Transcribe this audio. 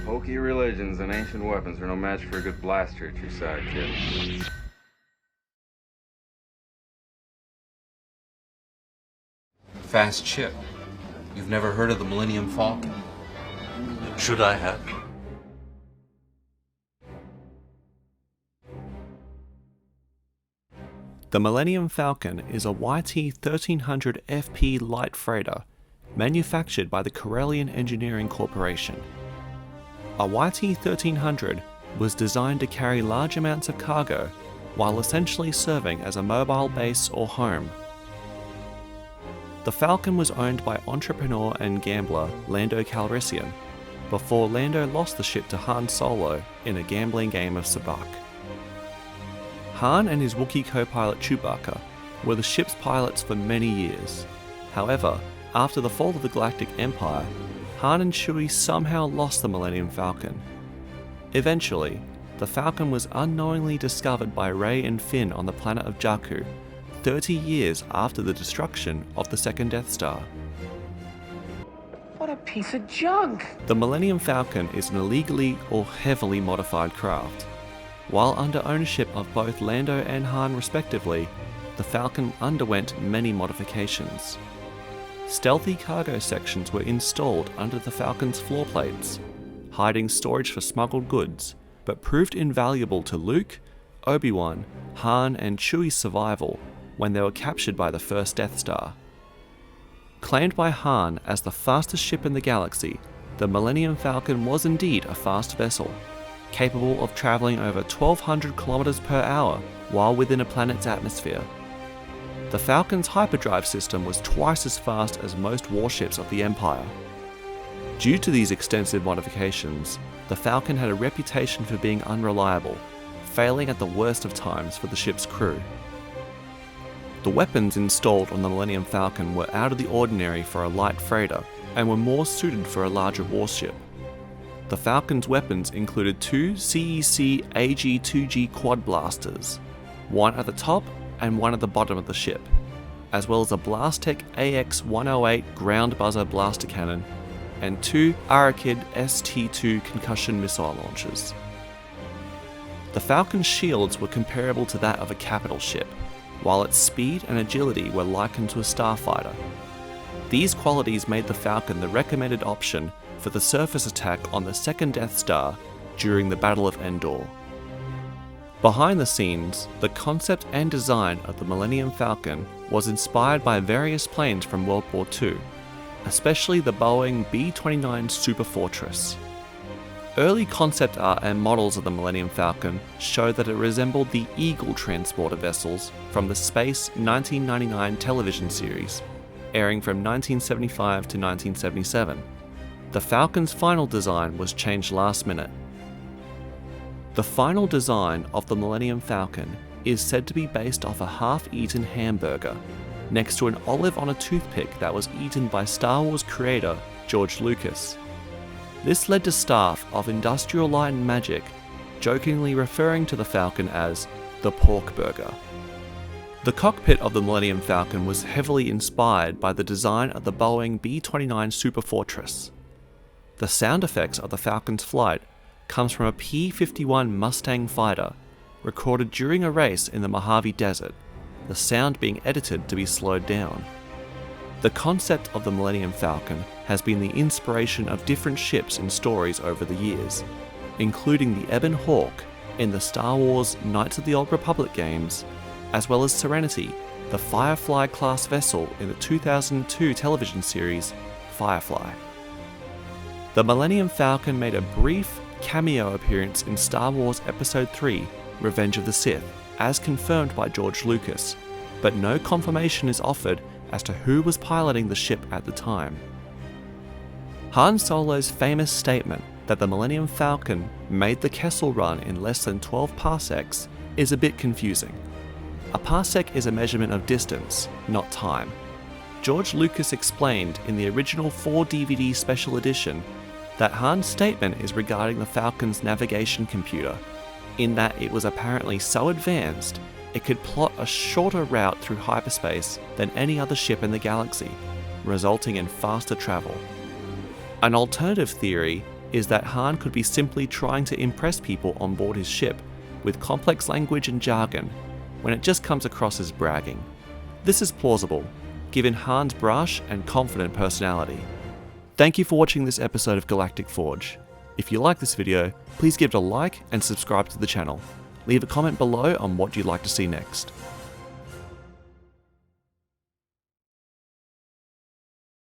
Hokey religions and ancient weapons are no match for a good blaster at your side, kid. Fast ship. You've never heard of the Millennium Falcon? Should I have? The Millennium Falcon is a YT-1300 FP light freighter manufactured by the Corellian Engineering Corporation. A YT-1300 was designed to carry large amounts of cargo while essentially serving as a mobile base or home. The Falcon was owned by entrepreneur and gambler Lando Calrissian before Lando lost the ship to Han Solo in a gambling game of sabacc. Han and his Wookiee co-pilot Chewbacca were the ship's pilots for many years. However, after the fall of the Galactic Empire, Han and Chewie somehow lost the Millennium Falcon. Eventually, the Falcon was unknowingly discovered by Rey and Finn on the planet of Jakku, 30 years after the destruction of the second Death Star. What a piece of junk! The Millennium Falcon is an illegally or heavily modified craft. While under ownership of both Lando and Han respectively, the Falcon underwent many modifications. Stealthy cargo sections were installed under the Falcon's floor plates, hiding storage for smuggled goods, but proved invaluable to Luke, Obi-Wan, Han and Chewie's survival when they were captured by the first Death Star. Claimed by Han as the fastest ship in the galaxy, the Millennium Falcon was indeed a fast vessel, capable of travelling over 1,200 km per hour while within a planet's atmosphere. The Falcon's hyperdrive system was twice as fast as most warships of the Empire. Due to these extensive modifications, the Falcon had a reputation for being unreliable, failing at the worst of times for the ship's crew. The weapons installed on the Millennium Falcon were out of the ordinary for a light freighter and were more suited for a larger warship. The Falcon's weapons included two CEC AG-2G quad blasters, one at the top and one at the bottom of the ship, as well as a Blastech AX-108 ground buzzer blaster cannon and two Arakid ST-2 concussion missile launchers. The Falcon's shields were comparable to that of a capital ship, while its speed and agility were likened to a starfighter. These qualities made the Falcon the recommended option for the surface attack on the second Death Star during the Battle of Endor. Behind the scenes, the concept and design of the Millennium Falcon was inspired by various planes from World War II, especially the Boeing B-29 Super Fortress. Early concept art and models of the Millennium Falcon show that it resembled the Eagle transporter vessels from the Space 1999 television series, airing from 1975 to 1977. The Falcon's final design was changed last minute. The final design of the Millennium Falcon is said to be based off a half-eaten hamburger, next to an olive on a toothpick that was eaten by Star Wars creator George Lucas. This led to staff of Industrial Light and Magic jokingly referring to the Falcon as the pork burger. The cockpit of the Millennium Falcon was heavily inspired by the design of the Boeing B-29 Super Fortress. The sound effects of the Falcon's flight comes from a P-51 Mustang fighter recorded during a race in the Mojave Desert, the sound being edited to be slowed down. The concept of the Millennium Falcon has been the inspiration of different ships and stories over the years, including the Ebon Hawk in the Star Wars Knights of the Old Republic games, as well as Serenity, the Firefly class vessel in the 2002 television series Firefly. The Millennium Falcon made a brief cameo appearance in Star Wars Episode 3, Revenge of the Sith, as confirmed by George Lucas, but no confirmation is offered as to who was piloting the ship at the time. Han Solo's famous statement that the Millennium Falcon made the Kessel Run in less than 12 parsecs is a bit confusing. A parsec is a measurement of distance, not time. George Lucas explained in the original 4-DVD special edition that Han's statement is regarding the Falcon's navigation computer, in that it was apparently so advanced it could plot a shorter route through hyperspace than any other ship in the galaxy, resulting in faster travel. An alternative theory is that Han could be simply trying to impress people on board his ship with complex language and jargon, when it just comes across as bragging. This is plausible, given Han's brash and confident personality. Thank you for watching this episode of Galactic Forge. If you like this video, please give it a like and subscribe to the channel. Leave a comment below on what you'd like to see next.